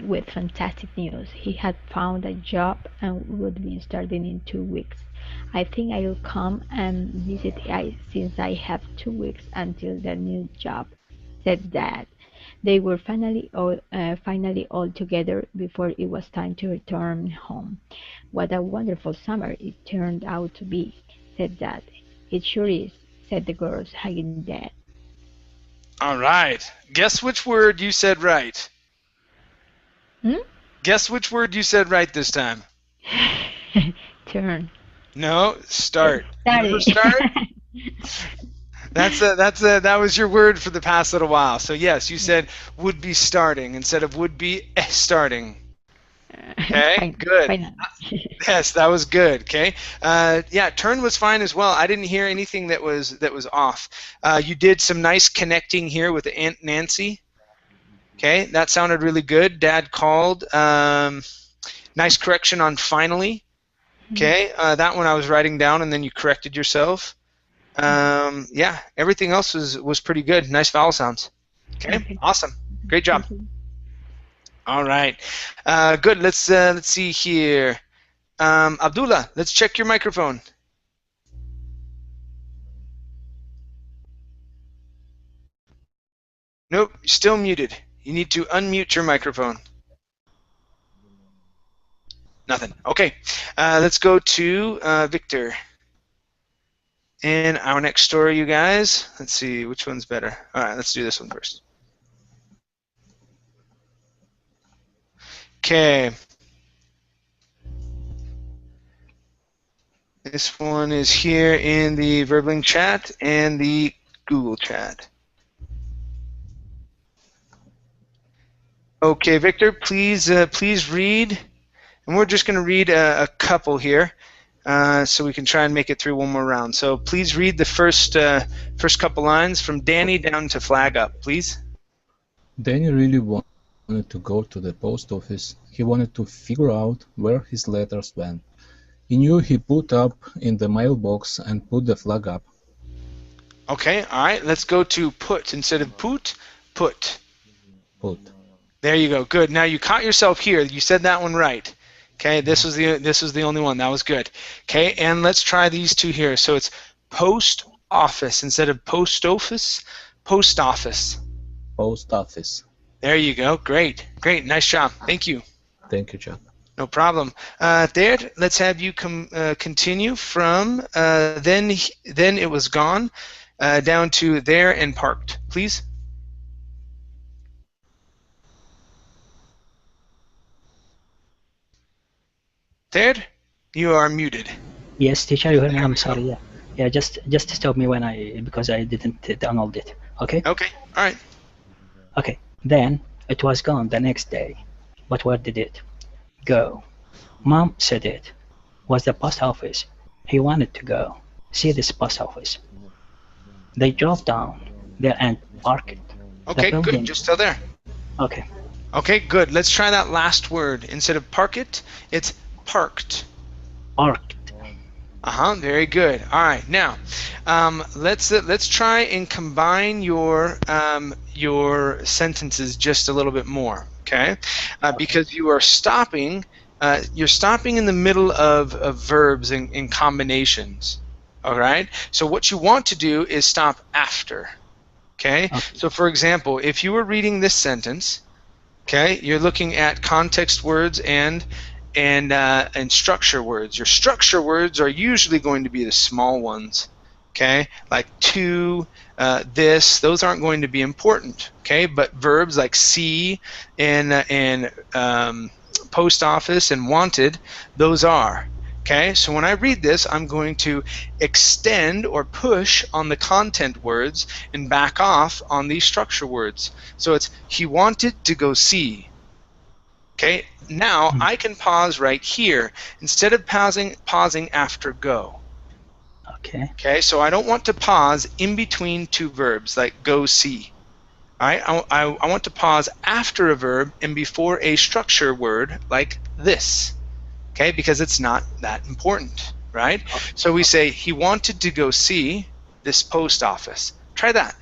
with fantastic news. He had found a job and would be starting in 2 weeks. "I think I'll come and visit since I have 2 weeks until the new job," said Dad. They were finally all together before it was time to return home. "What a wonderful summer it turned out to be," said Dad. "It sure is," said the girls, hugging Dad. All right. Guess which word you said right? Guess which word you said right this time? Turn. No, start. Remember start? That was your word for the past little while. So yes, you said would be starting instead of would be starting. Okay, good. Yes, that was good. Okay, yeah, turn was fine as well. I didn't hear anything that was off. You did some nice connecting here with Aunt Nancy. Okay, that sounded really good. Dad called. Nice correction on finally. Okay, that one I was writing down, and then you corrected yourself. Yeah, everything else was pretty good. Nice vowel sounds. Okay, awesome. Great job. All right, good. Let's see here. Abdullah, let's check your microphone. Nope, still muted. You need to unmute your microphone. Nothing. Okay. Let's go to Victor. And our next story, you guys. Let's see, which one's better? All right, let's do this one first. Okay. This one is here in the Verbling chat and the Google chat. Okay, Victor, please read. And we're just going to read a couple here. So we can try and make it through one more round. So please read the first couple lines from Danny down to Flag Up, please. Danny really wanted to go to the post office. He wanted to figure out where his letters went. He knew he put up in the mailbox and put the flag up. Okay, all right. Let's go to put instead of put. Put. Put. There you go. Good. Now you caught yourself here. You said that one right. Okay, this was the only one. That was good. Okay, and let's try these two here. So it's post office instead of post office. Post office. Post office. There you go. Great. Great. Nice job. Thank you. Thank you, Chad. No problem. There, let's have you continue from then it was gone down to there and parked, please. There, you are muted. Yes, teacher, you heard me. I'm sorry. Yeah, yeah. Just stop me because I didn't download it. Okay. Okay. All right. Okay. Then it was gone the next day. But where did it go? Mom said it was the post office. He wanted to go see this post office. They drove down there and parked. Okay, good. Just still there. Okay. Okay, good. Let's try that last word. Instead of park it, it's parked. Parked. Very good. All right. Now, let's try and combine your sentences just a little bit more. Okay, because you are stopping. You're stopping in the middle of verbs and combinations. All right. So what you want to do is stop after. Okay. So for example, if you were reading this sentence, okay, you're looking at context words and structure words. Your structure words are usually going to be the small ones, okay, like to, this. Those aren't going to be important, okay. But verbs like see and post office and wanted, those are. Okay, so when I read this, I'm going to extend or push on the content words and back off on these structure words. So it's he wanted to go see. Okay, now I can pause right here instead of pausing after go. Okay. Okay, so I don't want to pause in between two verbs like go see. All right, I want to pause after a verb and before a structure word like this. Okay, because it's not that important, right? So we say he wanted to go see this post office. Try that.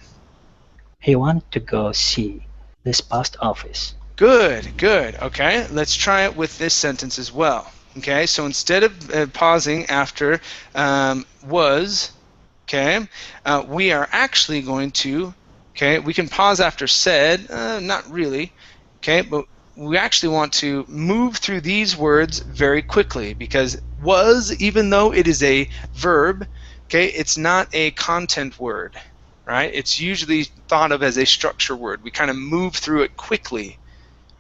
He wanted to go see this post office. Good, good. Okay, let's try it with this sentence as well. Okay, so instead of pausing after was, okay, we are actually going to, okay, we can pause after said, not really, okay, but we actually want to move through these words very quickly because was, even though it is a verb, okay, it's not a content word, right? It's usually thought of as a structure word. We kind of move through it quickly,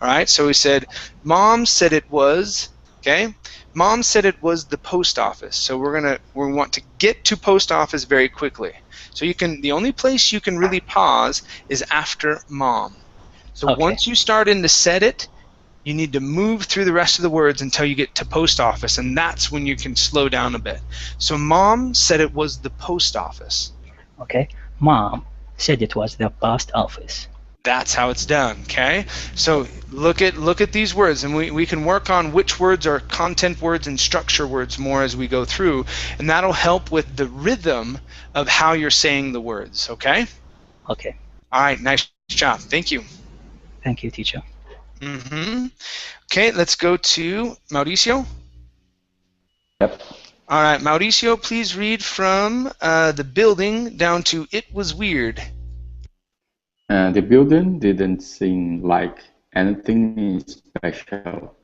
all right? So we said, Mom said it was, okay? Mom said it was the post office. So we want to get to post office very quickly. So the only place you can really pause is after mom. So once you start into said it, you need to move through the rest of the words until you get to post office, and that's when you can slow down a bit. So Mom said it was the post office. Okay. Mom said it was the post office. That's how it's done, okay? So look at these words, and we can work on which words are content words and structure words more as we go through, and that'll help with the rhythm of how you're saying the words, okay? Okay. All right, nice job. Thank you. Thank you, teacher. Okay, let's go to Mauricio. Yep. All right, Mauricio, please read from the building down to it was weird. The building didn't seem like anything special.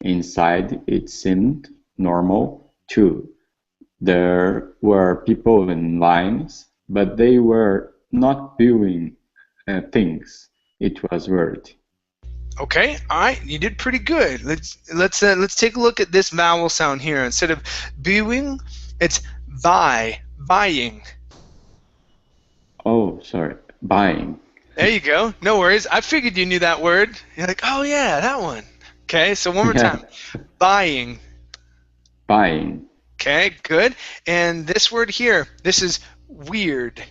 Inside, it seemed normal, too. There were people in lines, but they were not doing things. It was weird. Okay, all right, you did pretty good. Let's take a look at this vowel sound here. Instead of buying, it's buying. Oh, sorry, buying. There you go. No worries. I figured you knew that word. You're like, oh yeah, that one. Okay, so one more time. Buying. Buying. Okay, good. And this word here, this is weird.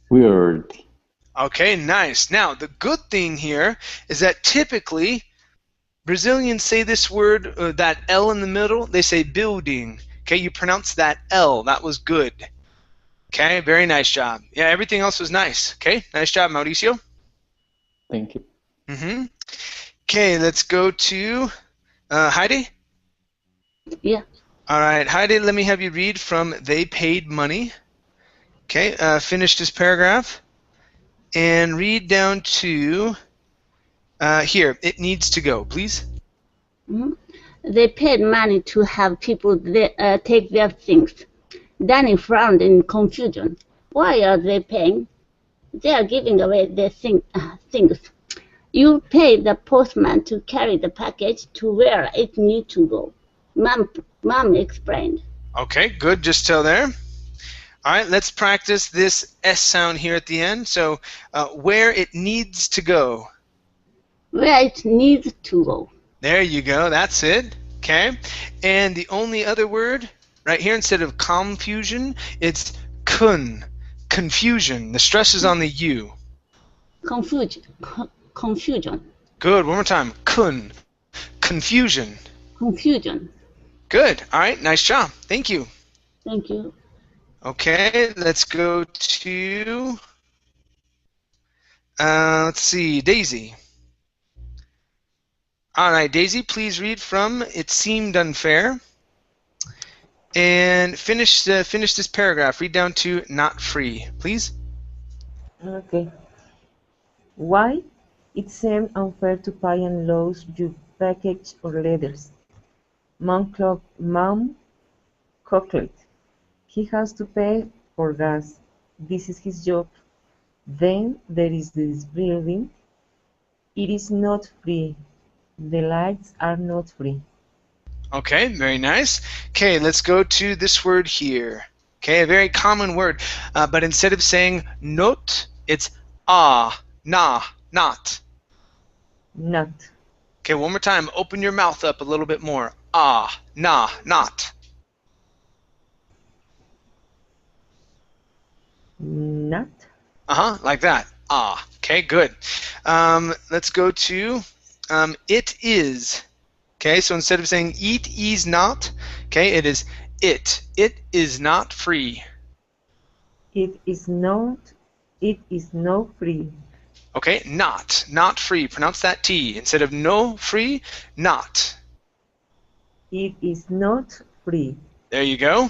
Weird. Okay, nice. Now, the good thing here is that typically Brazilians say this word, that L in the middle, they say building. Okay, you pronounce that L. That was good. Okay, very nice job. Yeah, everything else was nice. Okay, nice job, Mauricio. Thank you. Okay, let's go to Hedi. Yeah. All right, Hedi, let me have you read from They Paid Money. Okay, finish this paragraph. And read down to here, it needs to go, please. They paid money to have people take their things. Danny frowned in confusion. Why are they paying? They are giving away their things. You pay the postman to carry the package to where it needs to go. Mom explained. Okay, good, just till there. All right, let's practice this S sound here at the end. So, where it needs to go. Where it needs to go. There you go, that's it. Okay, and the only other word right here, instead of confusion, it's confusion. The stress is on the U. Confusion. Good, one more time. Confusion. Confusion. Good, all right, nice job. Thank you. Thank you. Okay, let's go to, let's see, Daisy. All right, Daisy, please read from It Seemed Unfair. And finish this paragraph. Read down to not free, please. Okay. Why? It seemed unfair to buy and lose your package or letters. Mom calculated. He has to pay for gas. This is his job. Then there is this building. It is not free. The lights are not free. Okay, very nice. Okay, let's go to this word here. Okay, a very common word, but instead of saying not, it's not. Not. Okay, one more time. Open your mouth up a little bit more. Not. Not. Like that. Okay, good. Let's go to it is. Okay, so instead of saying it is not, okay, it is it. It is not free. It is not free. Okay, not free. Pronounce that T. Instead of no free, not. It is not free. There you go.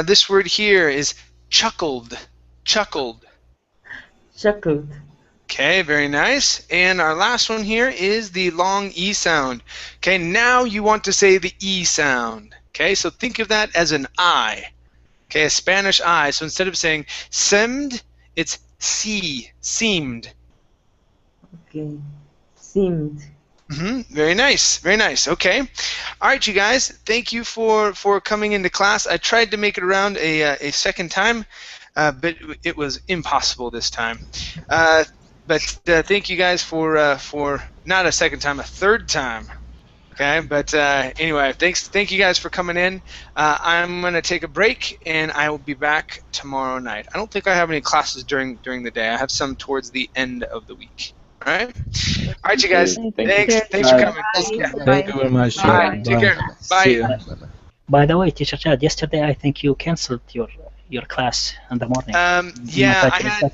This word here is chuckled. Chuckled. Okay, very nice. And our last one here is the long E sound. Okay, now you want to say the E sound. Okay, so think of that as an I. Okay, a Spanish I. So instead of saying seemed, it's seemed. Okay, seemed. Very nice, very nice. Okay, all right, you guys. Thank you for coming into class. I tried to make it around a second time, but it was impossible this time. But thank you guys for not a second time, a third time. Okay, but anyway, thank you guys for coming in. I'm gonna take a break, and I will be back tomorrow night. I don't think I have any classes during the day. I have some towards the end of the week. All right, you guys. Thanks for coming. Thank you very much. All right, take care. Bye. See you. By the way, Teacher Chad, yesterday I think you cancelled your class in the morning. Yeah, I had.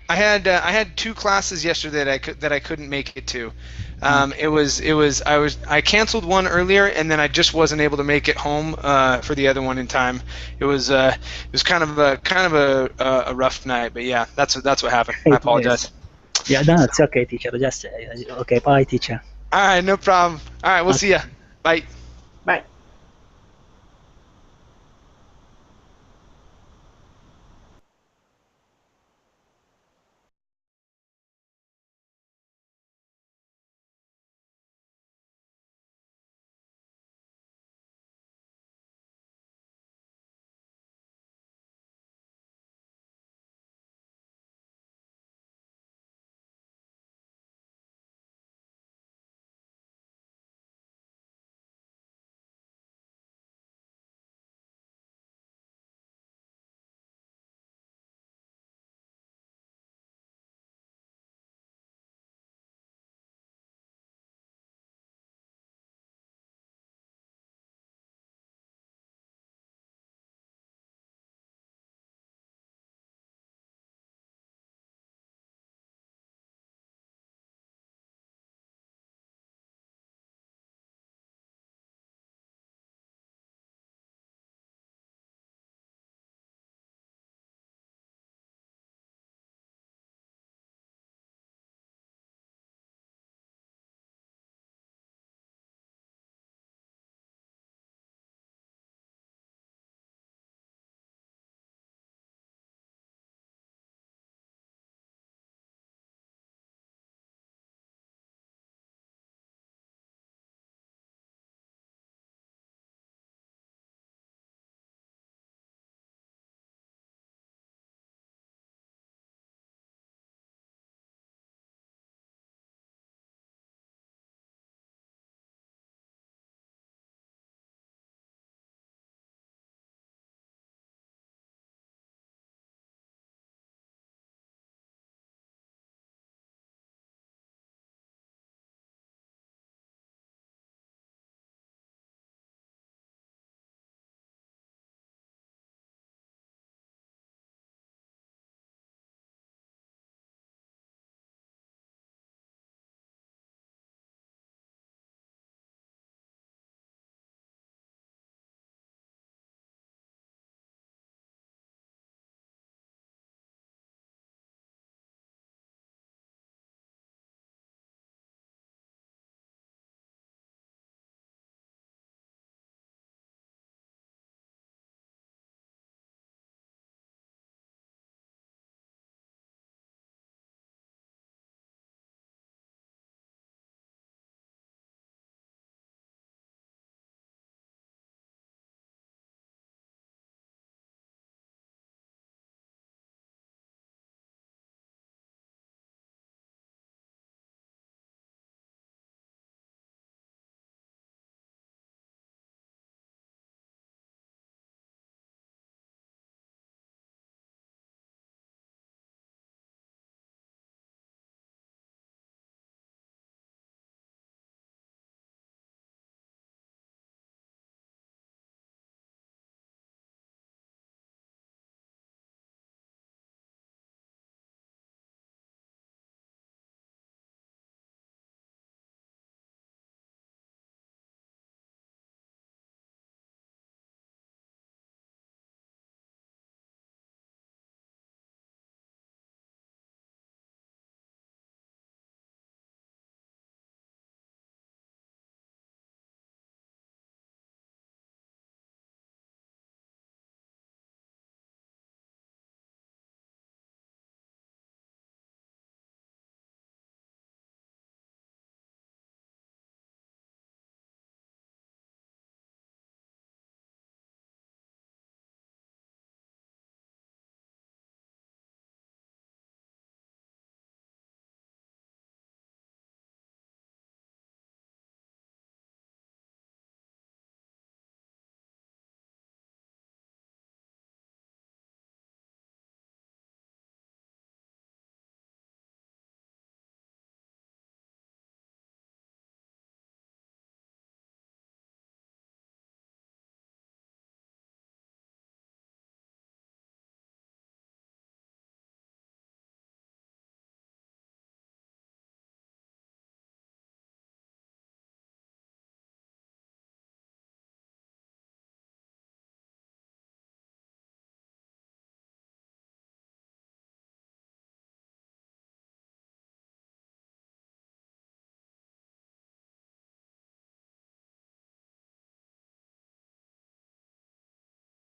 I had 2 classes yesterday that I couldn't make it to. I canceled one earlier, and then I just wasn't able to make it home for the other one in time. It was kind of a rough night, but yeah, that's what happened. I apologize. Yeah, no, it's okay, teacher. Just okay. Bye, teacher. All right, no problem. All right, we'll see ya. Bye.